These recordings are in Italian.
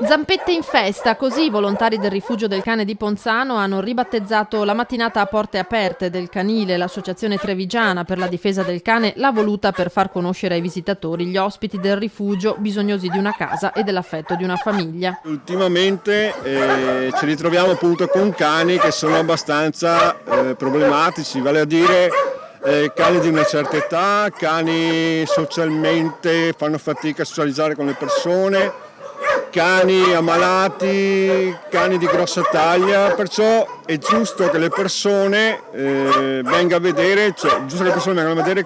Zampette in festa, così i volontari del rifugio del cane di Ponzano hanno ribattezzato la mattinata a porte aperte del canile. L'associazione trevigiana per la difesa del cane l'ha voluta per far conoscere ai visitatori gli ospiti del rifugio bisognosi di una casa e dell'affetto di una famiglia. Ultimamente ci ritroviamo appunto con cani che sono abbastanza problematici, vale a dire cani di una certa età, cani socialmente fanno fatica a socializzare con le persone, cani ammalati, cani di grossa taglia, perciò è giusto che le persone vengano a vedere,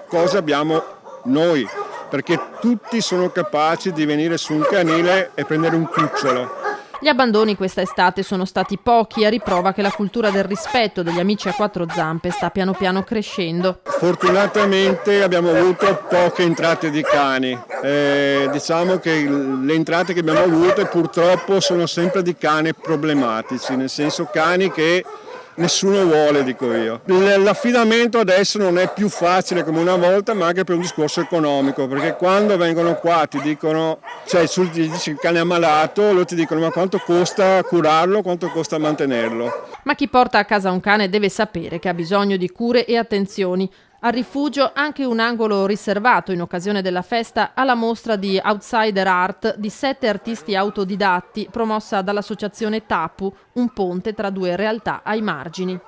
cosa abbiamo noi, perché tutti sono capaci di venire su un canile e prendere un cucciolo. Gli abbandoni questa estate sono stati pochi, a riprova che la cultura del rispetto degli amici a quattro zampe sta piano piano crescendo. Fortunatamente abbiamo avuto poche entrate di cani, diciamo che le entrate che abbiamo avuto purtroppo sono sempre di cani problematici, nel senso cani che nessuno vuole, dico io. L'affidamento adesso non è più facile come una volta, ma anche per un discorso economico, perché quando vengono qua ti dicono, ti dici il cane è ammalato, loro ti dicono ma quanto costa curarlo, quanto costa mantenerlo. Ma chi porta a casa un cane deve sapere che ha bisogno di cure e attenzioni. Al rifugio anche un angolo riservato in occasione della festa alla mostra di Outsider Art di 7 artisti autodidatti promossa dall'associazione Tapu, un ponte tra due realtà ai margini.